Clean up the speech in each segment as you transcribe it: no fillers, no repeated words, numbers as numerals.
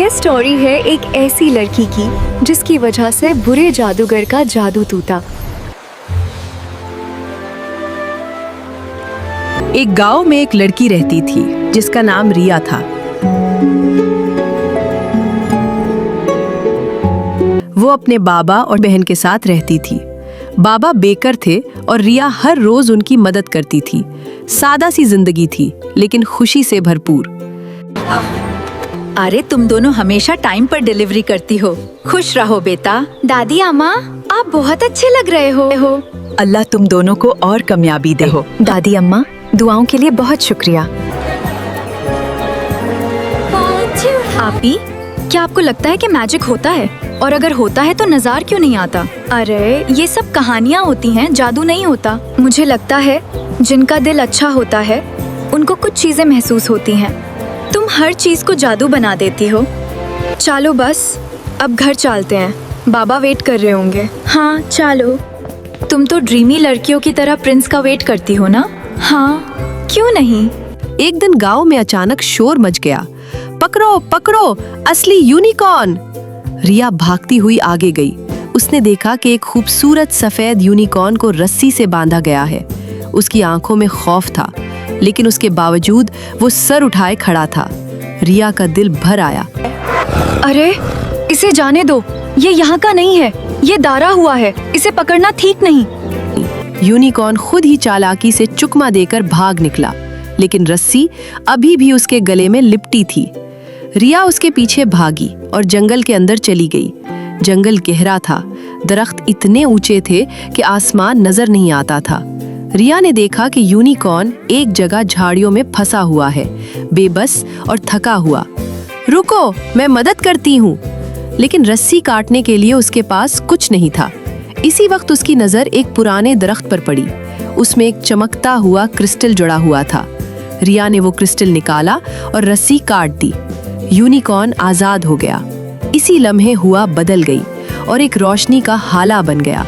ये स्टोरी है एक ऐसी लड़की की जिसकी वजह से बुरे जादूगर का जादू टूटा। एक गांव में एक लड़की रहती थी जिसका नाम रिया था। वो अपने बाबा और बहन के साथ रहती थी। बाबा बेकर थे और रिया हर रोज उनकी मदद करती थी। सादा सी जिंदगी थी लेकिन खुशी से भरपूर। अरे तुम दोनों हमेशा टाइम पर डिलीवरी करती हो। खुश रहो बेटा। दादी अम्मा, आप बहुत अच्छे लग रहे हो। अल्लाह तुम दोनों को और कामयाबी दे हो। दादी अम्मा, दुआओं के लिए बहुत शुक्रिया। आपी, क्या आपको लगता है कि मैजिक होता है? और अगर होता है तो नजार क्यों नहीं आता? अरे ये सब कहानियाँ होती हैं, जादू नहीं होता। मुझे लगता है जिनका दिल अच्छा होता है उनको कुछ चीजें महसूस होती हैं। तुम हर चीज को जादू बना देती हो। चलो बस अब घर चलते हैं, बाबा वेट कर रहे होंगे। हाँ चलो। तुम तो ड्रीमी लड़कियों की तरह प्रिंस का वेट करती हो ना? हाँ, क्यों नहीं। एक दिन गांव में अचानक शोर मच गया। पकड़ो पकड़ो, असली यूनिकॉर्न। रिया भागती हुई आगे गई। उसने देखा कि एक खूबसूरत सफेद यूनिकॉर्न को रस्सी से बांधा गया है। उसकी आंखों में खौफ था, लेकिन उसके बावजूद वो सर उठाए खड़ा था। रिया का दिल भर आया। अरे इसे जाने दो, ये यहाँ का नहीं है, ये दारा हुआ है, इसे पकड़ना ठीक नहीं। यूनिकॉर्न खुद ही चालाकी से चुकमा देकर भाग निकला, लेकिन रस्सी अभी भी उसके गले में लिपटी थी। रिया उसके पीछे भागी और जंगल के अंदर चली गई। जंगल गहरा था, दरख्त इतने ऊंचे थे कि आसमान नजर नहीं आता था। रिया ने देखा कि यूनिकॉर्न एक जगह झाड़ियों में फंसा हुआ है, बेबस और थका हुआ। रुको, मैं मदद करती हूँ। लेकिन रस्सी काटने के लिए उसके पास कुछ नहीं था। इसी वक्त उसकी नजर एक पुराने दरख्त पर पड़ी। उसमें एक चमकता हुआ क्रिस्टल जुड़ा हुआ था। रिया ने वो क्रिस्टल निकाला और रस्सी काट दी। यूनिकॉर्न आजाद हो गया। इसी लम्हे हुआ बदल गई और एक रोशनी का हाला बन गया।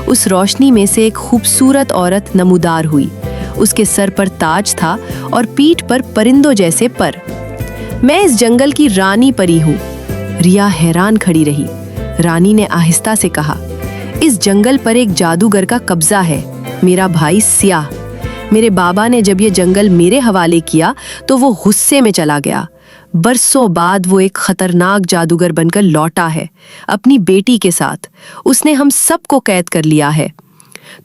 उस रोशनी में से एक खूबसूरत औरत नमूदार हुई। उसके सर पर ताज था और पीठ पर परिंदों जैसे पर। मैं इस जंगल की रानी परी हूँ। रिया हैरान खड़ी रही। रानी ने आहिस्ता से कहा, इस जंगल पर एक जादूगर का कब्जा है, मेरा भाई सियाह। मेरे बाबा ने जब ये जंगल मेरे हवाले किया तो वो गुस्से में चला गया। बरसों बाद वो एक खतरनाक जादूगर बनकर लौटा है, अपनी बेटी के साथ। उसने हम सबको कैद कर लिया है।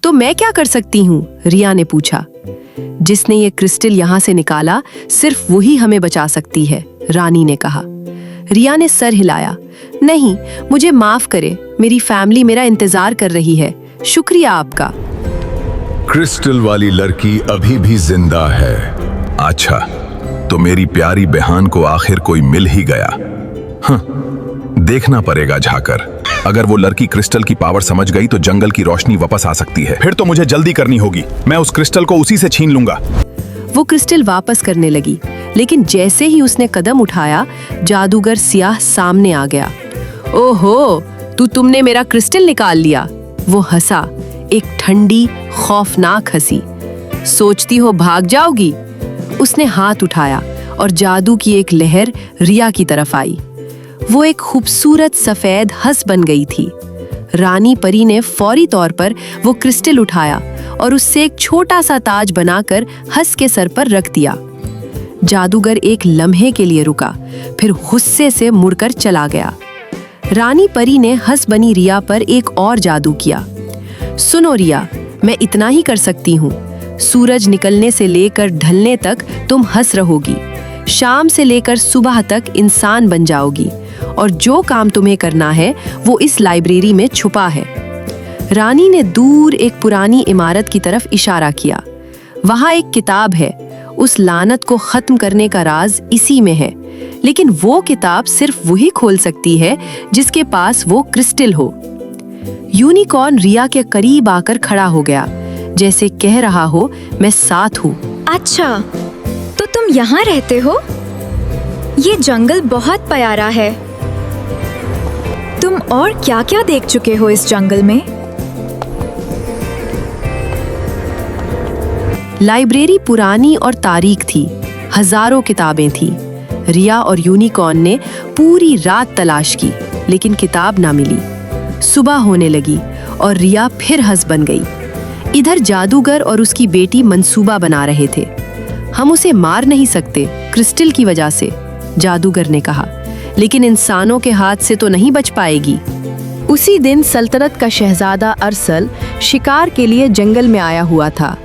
तो मैं क्या कर सकती हूँ? रिया ने पूछा। जिसने ये क्रिस्टल यहाँ से निकाला, सिर्फ वही हमें बचा सकती है, रानी ने कहा। रिया ने सर हिलाया। नहीं, मुझे माफ करे, मेरी फैमिली मेरा इंतजार कर रही है। शुक्रिया आपका। क्रिस्टल वाली लड़की अभी भी जिंदा है। अच्छा, तो मेरी प्यारी बहन को आखिर कोई मिल ही गया। देखना पड़ेगा झाकर। अगर वो लड़की क्रिस्टल की पावर समझ गई तो जंगल की रोशनी वापस आ सकती है। फिर तो मुझे जल्दी करनी होगी। मैं उस क्रिस्टल को उसी से छीन लूंगा। वो क्रिस्टल वापस करने लगी, लेकिन जैसे ही उसने कदम उठाया, जादूगर सियाह सामने आ गया। ओहो, तुमने मेरा क्रिस्टल निकाल लिया। वो हंसा, एक ठंडी खौफनाक हंसी। सोचती हो भाग जाओगी? उसने हाथ उठाया और जादू की एक लहर रिया की तरफ आई। वो एक खूबसूरत सफेद हंस बन गई थी। रानी परी ने फौरी तौर पर वो क्रिस्टल उठाया और उससे एक छोटा सा ताज बनाकर हंस के सर पर रख दिया। जादूगर एक लम्हे के लिए रुका, फिर गुस्से से मुड़कर चला गया। रानी परी ने हंस बनी रिया पर एक और जादू किया। सुनो रिया, मैं इतना ही कर सकती हूँ। सूरज निकलने से लेकर ढलने तक तुम हंस रहोगी। शाम से लेकर सुबह तक इंसान बन जाओगी और जो काम तुम्हें करना है वो इस लाइब्रेरी में छुपा है। रानी ने दूर एक पुरानी इमारत की तरफ इशारा किया। वहाँ एक किताब है। उस लानत को खत्म करने का राज इसी में है, लेकिन वो किताब सिर्फ वही खोल सकती है जिसके पास वो क्रिस्टल हो। यूनिकॉर्न रिया के करीब आकर खड़ा हो गया, जैसे कह रहा हो, मैं साथ हूँ। अच्छा, तो तुम यहाँ रहते हो? ये जंगल बहुत प्यारा है। तुम और क्या-क्या देख चुके हो इस जंगल में? लाइब्रेरी पुरानी और तारीख थी। हजारों किताबें थी। रिया और यूनिकॉर्न ने पूरी रात तलाश की, लेकिन किताब ना मिली। सुबह होने लगी और रिया फिर हंस बन गई। इधर जादूगर और उसकी बेटी मंसूबा बना रहे थे। हम उसे मार नहीं सकते क्रिस्टल की वजह से, जादूगर ने कहा, लेकिन इंसानों के हाथ से तो नहीं बच पाएगी। उसी दिन सल्तनत का शहजादा अरसल शिकार के लिए जंगल में आया हुआ था।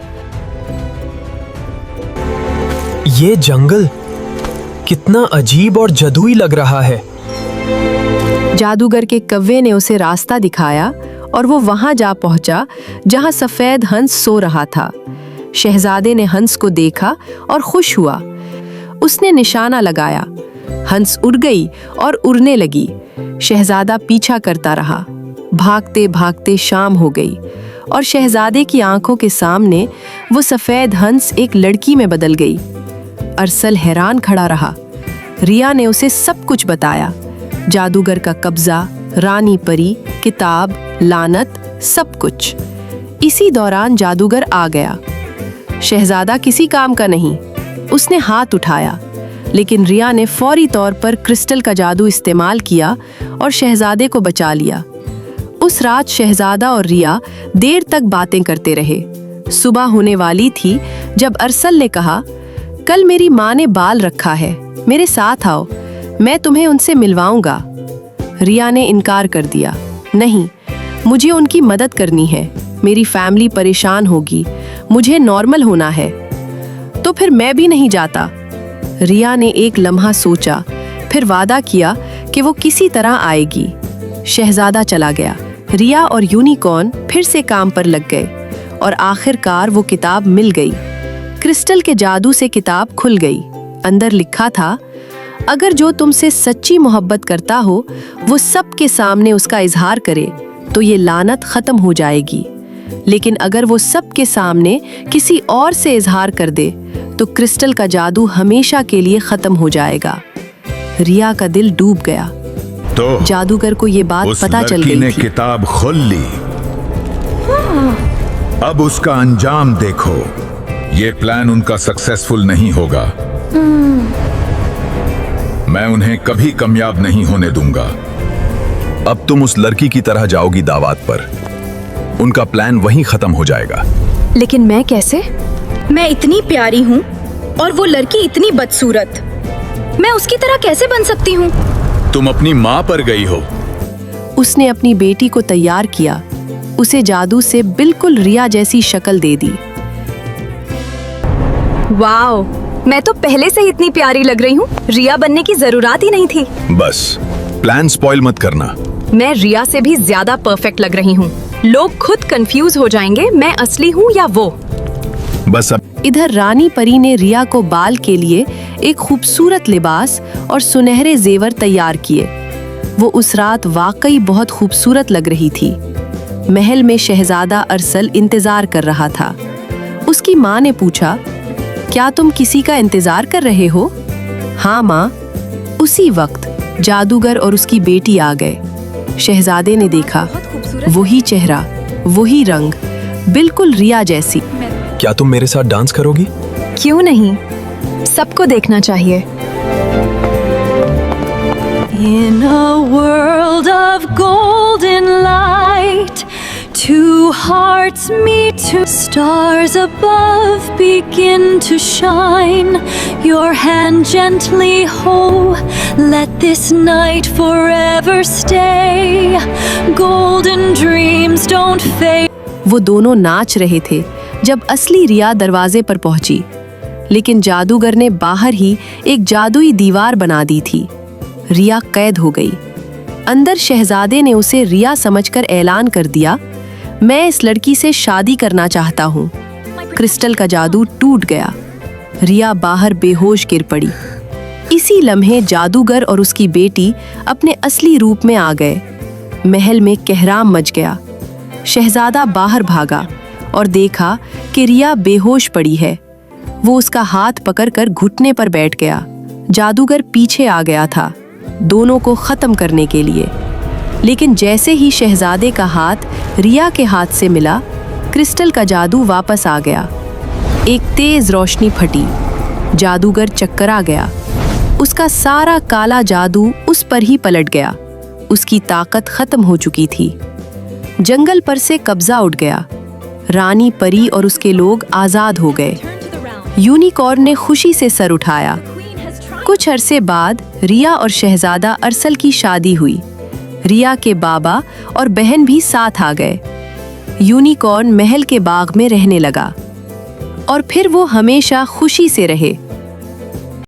ये जंगल कितना अजीब और जादुई लग रहा है। जादूगर के कव्वे ने उसे रास्ता दिखाया और वो वहां जा पहुंचा जहां सफेद हंस सो रहा था। शहजादे ने हंस को देखा और खुश हुआ। उसने निशाना लगाया, हंस उड़ गई और उड़ने लगी। शहजादा पीछा करता रहा। भागते भागते शाम हो गई और शहजादे की आंखों के सामने वो सफेद हंस एक लड़की में बदल गई। अरसल हैरान खड़ा रहा। रिया ने उसे सब कुछ बताया, जादूगर का कब्जा, रानी परी, किताब, लानत, सब कुछ। इसी दौरान जादूगर आ गया। शहजादा किसी काम का नहीं, उसने हाथ उठाया, लेकिन रिया ने फौरी तौर पर क्रिस्टल का जादू इस्तेमाल किया और शहजादे को बचा लिया। उस रात शहजादा और रिया देर तक बातें करते रहे। सुबह होने वाली थी जब अरसल ने कहा, कल मेरी माँ ने बाल रखा है, मेरे साथ आओ, मैं तुम्हें उनसे मिलवाऊंगा। रिया ने इनकार कर दिया, नहीं, मुझे उनकी मदद करनी है, मेरी फैमिली परेशान होगी, मुझे नॉर्मल होना है। तो फिर मैं भी नहीं जाता। रिया ने एक लम्हा सोचा, फिर वादा किया कि वो किसी तरह आएगी। शहजादा चला गया। रिया और यूनिकॉर्न फिर से काम पर लग गए और आखिरकार वो किताब मिल गई। क्रिस्टल के जादू से किताब खुल गई। अंदर लिखा था, अगर जो तुमसे सच्ची मोहब्बत करता हो वो सबके सामने उसका इजहार करे तो ये लानत खत्म हो जाएगी, लेकिन अगर वो सबके सामने किसी और से इजहार कर दे तो क्रिस्टल का जादू हमेशा के लिए खत्म हो जाएगा। रिया का दिल डूब गया। तो जादूगर को ये बात उस पता चल लड़की गई ने थी। किताब खोल ली। अब उसका अंजाम देखो। ये प्लान उनका सक्सेसफुल नहीं होगा। मैं उन्हें कभी कामयाब नहीं होने दूंगा। अब तुम उस लड़की की तरह जाओगी दावत पर, उनका प्लान वहीं खत्म हो जाएगा। लेकिन मैं कैसे? मैं इतनी प्यारी हूँ और वो लड़की इतनी बदसूरत, मैं उसकी तरह कैसे बन सकती हूँ? तुम अपनी माँ पर गई हो। उसने अपनी बेटी को तैयार किया, उसे जादू से बिल्कुल रिया जैसी शक्ल दे दी। वाओ, मैं तो पहले से ही इतनी प्यारी लग रही हूँ, रिया बनने की जरूरत ही नहीं थी। बस प्लान स्पॉइल मत करना। मैं रिया से भी ज्यादा परफेक्ट लग रही हूँ। लोग खुद कंफ्यूज हो जाएंगे मैं असली हूँ या वो। बस अब इधर रानी परी ने रिया को बाल के लिए एक खूबसूरत लिबास और सुनहरे जेवर तैयार किए। वो उस रात वाकई बहुत खूबसूरत लग रही थी। महल में शहजादा अरसल इंतजार कर रहा था। उसकी माँ ने पूछा, क्या तुम किसी का इंतजार कर रहे हो? हाँ माँ। उसी वक्त जादूगर और उसकी बेटी आ गए। शहजादे ने देखा, वही चेहरा, वही रंग, बिल्कुल रिया जैसी। क्या तुम मेरे साथ डांस करोगी? क्यों नहीं, सबको देखना चाहिए। In a world of golden light, two hearts meet, two stars above begin to shine. Your hand gently hold, let this night forever stay. Golden dreams don't fade. वो दोनों नाच रहे थे जब असली रिया दरवाजे पर पहुंची, लेकिन जादूगर ने बाहर ही एक जादुई दीवार बना दी थी। रिया कैद हो गई। अंदर शहजादे ने उसे रिया समझकर ऐलान कर दिया, मैं इस लड़की से शादी करना चाहता हूँ। क्रिस्टल का जादू टूट गया। रिया बाहर बेहोश गिर पड़ी। इसी लम्हे जादूगर और उसकी बेटी अपने असली रूप में आ गए। महल में कहराम मच गया। शहजादा बाहर भागा और देखा कि रिया बेहोश पड़ी है। वो उसका हाथ पकड़कर घुटने पर बैठ गया। जादूगर पीछे आ गया था दोनों को खत्म करने के लिए, लेकिन जैसे ही शहजादे का हाथ रिया के हाथ से मिला, क्रिस्टल का जादू वापस आ गया। एक तेज रोशनी फटी। जादूगर चक्करा गया। उसका सारा काला जादू उस पर ही पलट गया। उसकी ताकत खत्म हो चुकी थी। जंगल पर से कब्जा उठ गया। रानी परी और उसके लोग आजाद हो गए। यूनिकॉर्न ने खुशी से सर उठाया। कुछ अरसे बाद रिया और शहजादा अरसल की शादी हुई। रिया के बाबा और बहन भी साथ आ गए। यूनिकॉर्न महल के बाग में रहने लगा और फिर वो हमेशा खुशी से रहे।